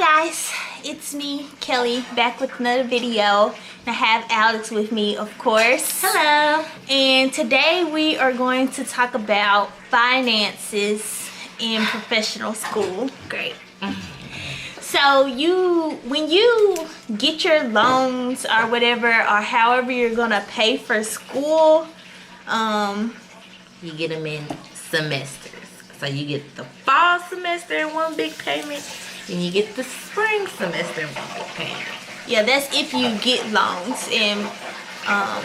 Hi guys, it's me, Kelly, back with another video. I have Alex with me, of course. Hello. And today we are going to talk about finances in professional school. Great. So when you get your loans or whatever, or however you're gonna pay for school, You get them in semesters. So you get the fall semester in one big payment, and you get the spring semester in one big payment. yeah, that's if you get loans. And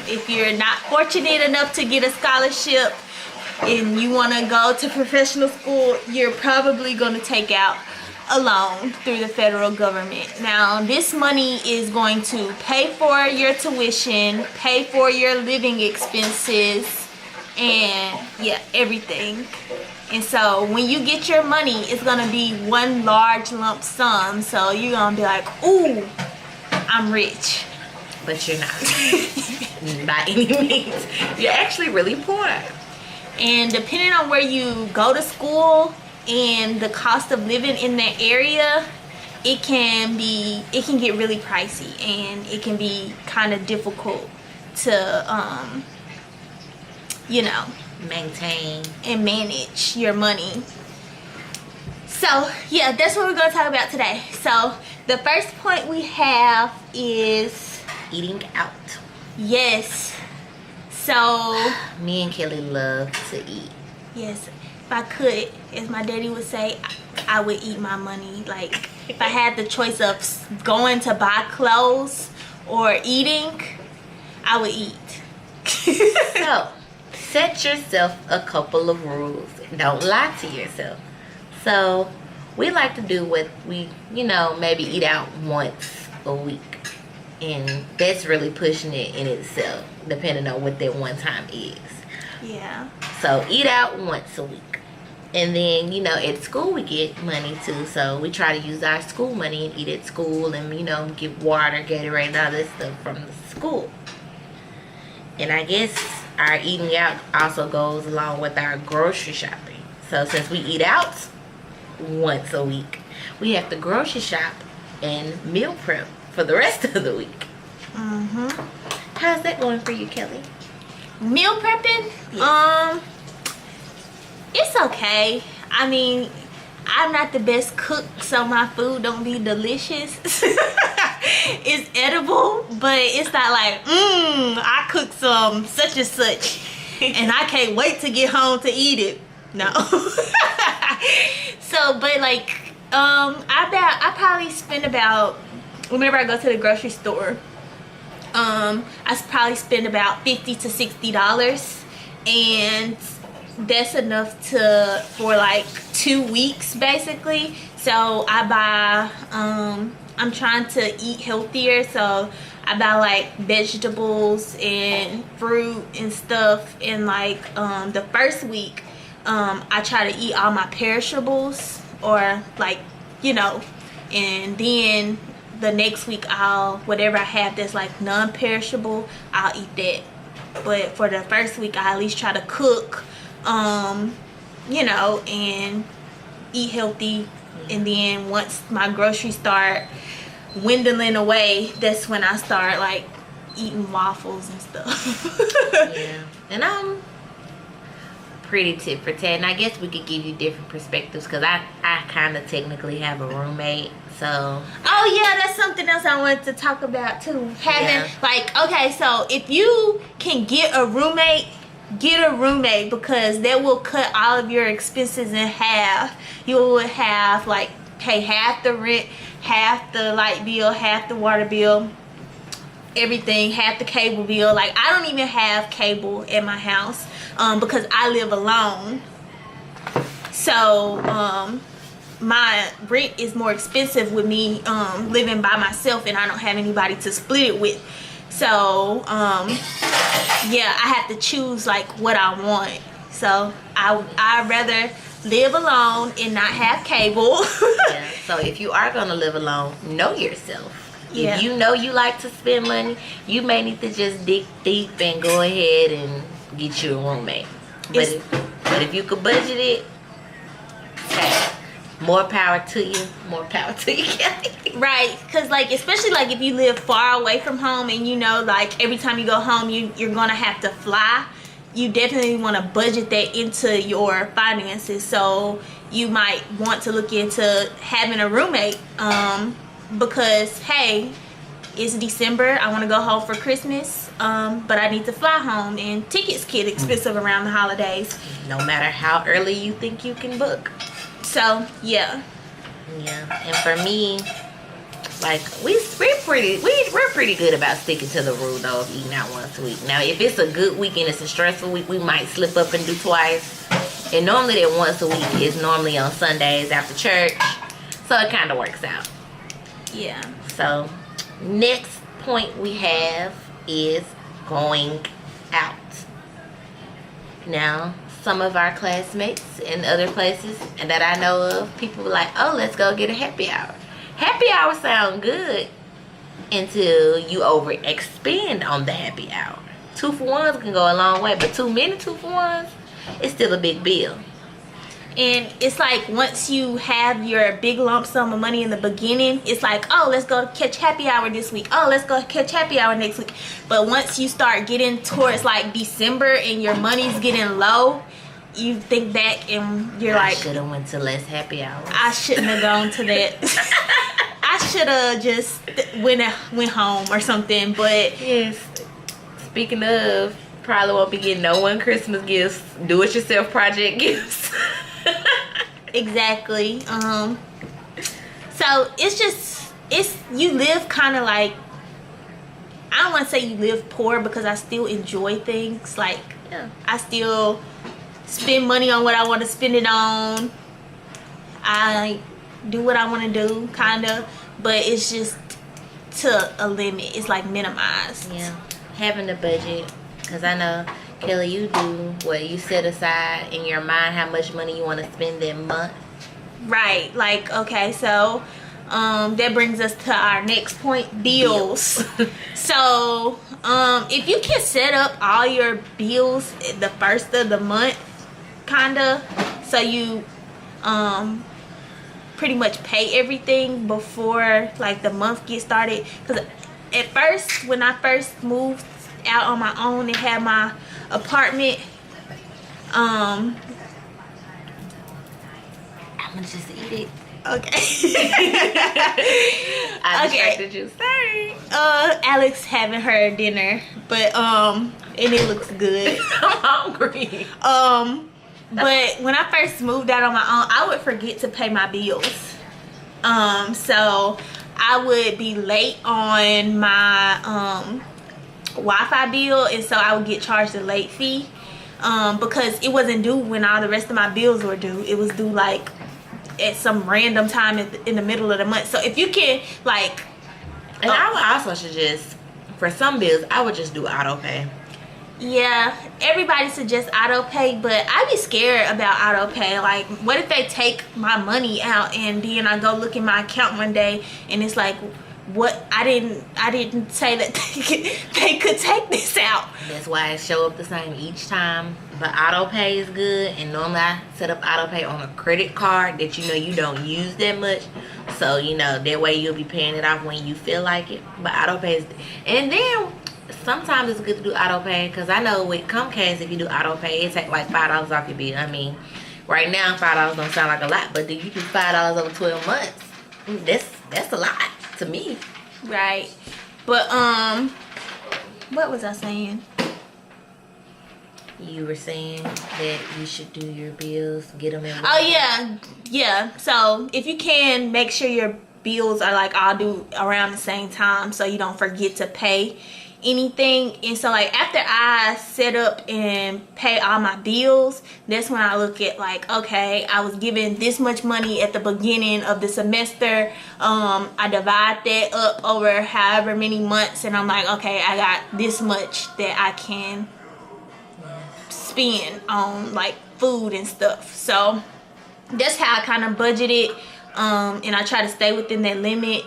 if you're not fortunate enough to get a scholarship and you want to go to professional school, you're probably going to take out a loan through the federal government. Now, this money is going to pay for your tuition, pay for your living expenses, and yeah, everything. And so when you get your money, it's gonna be one large lump sum. So you're gonna be like, ooh, I'm rich. But you're not. By any means. You're actually really poor. And depending on where you go to school and the cost of living in that area, it can get really pricey, and it can be kind of difficult to Maintain and manage your money. So yeah, that's what we're going to talk about today. So the first point we have is eating out. yes. So Me and Kelly love to eat. yes, if I could, as my daddy would say, I would eat my money. Like if I had the choice of going to buy clothes or eating, I would eat. So, set yourself a couple of rules. Don't lie to yourself. So, we like to do what we, maybe eat out once a week. And that's really pushing it in itself, depending on what that one time is. Yeah. So, eat out once a week. And then, at school we get money too. So, we try to use our school money and eat at school and, get water, Gatorade, and all this stuff from the school. And I guess our eating out also goes along with our grocery shopping. So since we eat out once a week, we have to grocery shop and meal prep for the rest of the week. Mm-hmm. How's that going for you, Kelly? Meal prepping? Yes. It's okay. I mean, I'm not the best cook, so my food don't be delicious. It's edible, but it's not like, I cooked some such and such and I can't wait to get home to eat it. No. So, but like, I probably spend about, whenever I go to the grocery store, I probably spend about $50 to $60, and that's enough for like 2 weeks basically. So I buy, I'm trying to eat healthier, so I buy like vegetables and fruit and stuff. And like the first week, I try to eat all my perishables, or like, and then the next week whatever I have that's like non-perishable, I'll eat that. But for the first week, I at least try to cook, and eat healthy. And then once my groceries start dwindling away, that's when I start like eating waffles and stuff. Yeah. And I'm pretty tit for tat. And I guess we could give you different perspectives, because I kind of technically have a roommate. So. Oh yeah, that's something else I wanted to talk about too. Okay, so if you can get a roommate, because that will cut all of your expenses in half. You will have like pay half the rent, half the light bill, half the water bill, everything, half the cable bill. Like I don't even have cable at my house because I live alone. So my rent is more expensive with me living by myself, and I don't have anybody to split it with. So yeah, I have to choose like what I want. So I'd rather live alone and not have cable. Yeah. So if you are gonna live alone, know yourself. Yeah. If you know you like to spend money, you may need to just dig deep and go ahead and get you a roommate. But if you could budget it, hey, more power to you. More power to you, Kelly. Right, because like especially like if you live far away from home and you know like every time you go home you're gonna have to fly, you definitely want to budget that into your finances. So you might want to look into having a roommate, because hey, it's December, I want to go home for Christmas, but I need to fly home and tickets get expensive around the holidays, no matter how early you think you can book. So yeah, and for me, like we're pretty good about sticking to the rule though of eating out once a week. Now if it's a good week and it's a stressful week, we might slip up and do twice, and normally that once a week is normally on Sundays after church, so it kind of works out. Yeah. So next point we have is going out. Now some of our classmates in other places and that I know of, people were like, oh, let's go get a happy hour. Happy hour sound good until you overexpend on the happy hour. 2 for 1s can go a long way, but too many 2 for 1s, it's still a big bill. And it's like once you have your big lump sum of money in the beginning, it's like, oh, let's go catch happy hour this week. Oh, let's go catch happy hour next week. But once you start getting towards like December and your money's getting low, you think back and you're like, I should have went to less happy hours. I shouldn't have gone to that. I should have just went home or something. But yes, speaking of, probably won't be getting no one Christmas gifts, do it yourself project gifts. Exactly. So it's you live kind of like, I don't want to say you live poor because I still enjoy things. Like I still spend money on what I want to spend it on. I do what I want to do, kind of, but it's just to a limit. It's like minimized. Yeah, having a budget, because I know, Kelly, you do what you set aside in your mind how much money you want to spend that month. Right. Like, okay, so that brings us to our next point, bills. So if you can set up all your bills the first of the month, kind of, so you pretty much pay everything before like the month gets started. Because at first, when I first moved out on my own and had my apartment, I'm gonna just eat it. Okay. I distracted you. Sorry. Alex having her dinner, but and it looks good. I'm hungry. But when I first moved out on my own, I would forget to pay my bills. So I would be late on my Wi-Fi bill, and so I would get charged a late fee because it wasn't due when all the rest of my bills were due. It was due like at some random time in the middle of the month. So if you can like, and I would also suggest for some bills I would just do auto pay. Yeah, everybody suggests auto pay, but I be scared about auto pay. Like, what if they take my money out and then I go look in my account one day and it's like, what, I didn't say that they could take this out. That's why it show up the same each time. But auto pay is good, and normally I set up auto pay on a credit card that you know you don't use that much, so you know that way you'll be paying it off when you feel like it. But auto pay is, and then sometimes it's good to do auto pay, because I know with Comcast, if you do auto pay, it takes like $5 off your bill. I mean, right now $5 don't sound like a lot, but if you do $5 over 12 months, that's a lot to me. Right. But what was I saying? You were saying that you should do your bills, get them in. Oh yeah. So if you can, make sure your bills are like all due around the same time, so you don't forget to pay anything. And so like after I set up and pay all my bills, that's when I look at like, okay, I was given this much money at the beginning of the semester. I divide that up over however many months, and I'm like, okay, I got this much that I can spend on like food and stuff. So that's how I kind of budget it, and I try to stay within that limit.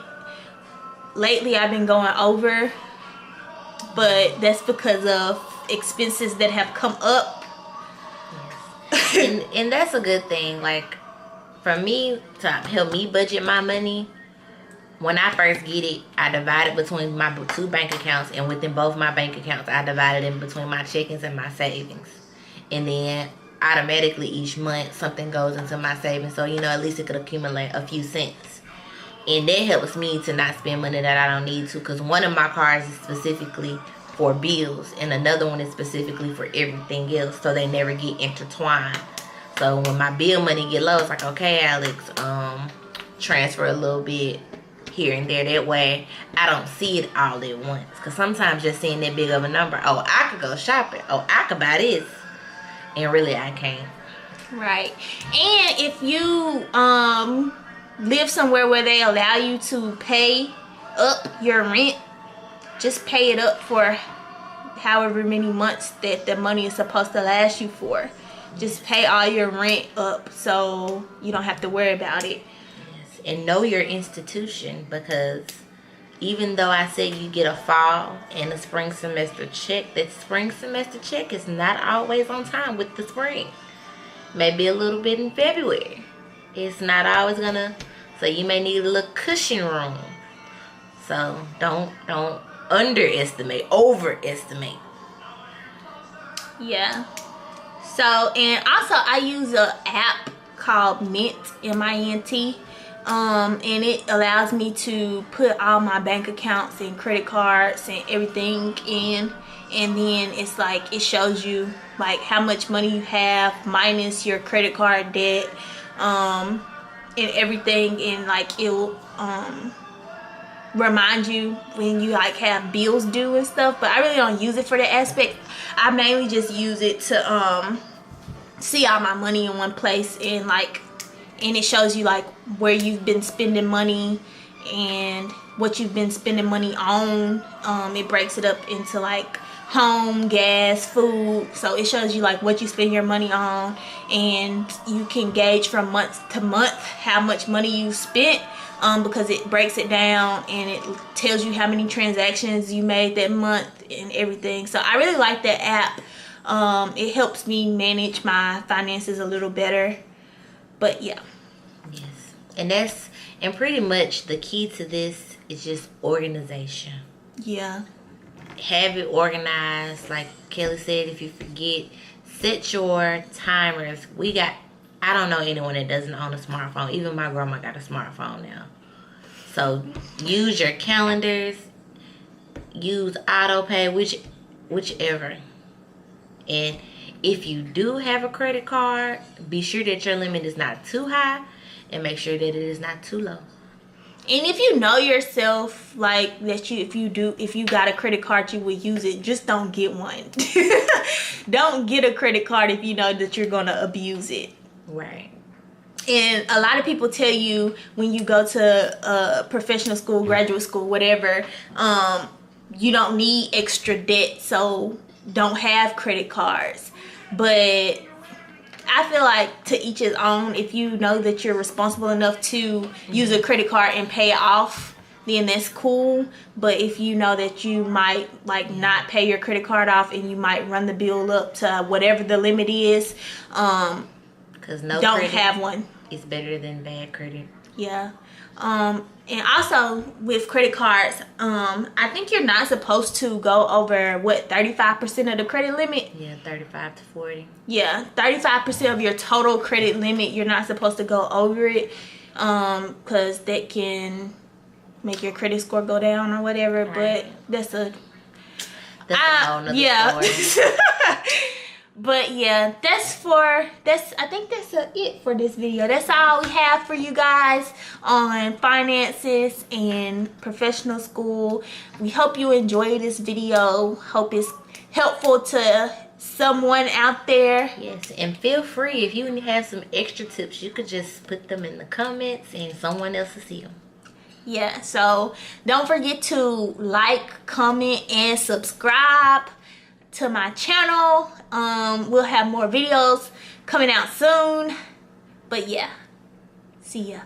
Lately I've been going over, but that's because of expenses that have come up. Yes. and that's a good thing. Like, for me to help me budget my money, when I first get it, I divide it between my 2 bank accounts, and within both my bank accounts, I divide it in between my checkings and my savings. And then automatically each month something goes into my savings, so at least it could accumulate a few cents. And that helps me to not spend money that I don't need to, because one of my cards is specifically for bills and another one is specifically for everything else, so they never get intertwined. So when my bill money get low, it's like, okay, Alex, transfer a little bit here and there. That way I don't see it all at once, because sometimes just seeing that big of a number, oh, I could go shopping, oh, I could buy this, and really I can't. Right. And if you live somewhere where they allow you to pay up your rent, just pay it up for however many months that the money is supposed to last you for. Just pay all your rent up so you don't have to worry about it. Yes. And know your institution, because even though I said you get a fall and a spring semester check, that spring semester check is not always on time with the spring. Maybe a little bit in February. It's not always gonna, so you may need a little cushion room. So don't underestimate, overestimate. Yeah. So, and also I use an app called Mint, M-I-N-T. And it allows me to put all my bank accounts and credit cards and everything in, and then it's like it shows you like how much money you have minus your credit card debt, and everything, and like it'll remind you when you like have bills due and stuff. But I really don't use it for that aspect. I mainly just use it to see all my money in one place, and it shows you like where you've been spending money and what you've been spending money on. It breaks it up into like home, gas, food, so it shows you like what you spend your money on, and you can gauge from month to month how much money you spent, because it breaks it down and it tells you how many transactions you made that month and everything. So I really like that app. It helps me manage my finances a little better. But yeah. Yes. And pretty much the key to this is just organization. Yeah. Have it organized. Like Kelly said, if you forget, set your timers. I don't know anyone that doesn't own a smartphone. Even my grandma got a smartphone now. So use your calendars. Use AutoPay, whichever. And if you do have a credit card, be sure that your limit is not too high, and make sure that it is not too low. And if you know yourself, like that if you got a credit card, you would use it, just don't get one. Don't get a credit card if you know that you're gonna abuse it. Right. And a lot of people tell you when you go to professional school, graduate school, whatever, you don't need extra debt, so don't have credit cards. But I feel like to each his own. If you know that you're responsible enough to use a credit card and pay it off, then that's cool. But if you know that you might like not pay your credit card off and you might run the bill up to whatever the limit is, because don't have one. It's better than bad credit. Yeah. And also with credit cards, I think you're not supposed to go over 35% of the credit limit. Yeah, 35 to 40. Yeah, 35% of your total credit limit. You're not supposed to go over it, because that can make your credit score go down or whatever. Right. But that's a whole nother story. But yeah, I think that's it for this video. That's all we have for you guys on finances and professional school. We hope you enjoyed this video. Hope it's helpful to someone out there. Yes, and feel free, if you have some extra tips, you could just put them in the comments and someone else will see them. Yeah, so don't forget to like, comment, and subscribe to my channel. We'll have more videos coming out soon. But yeah, see ya.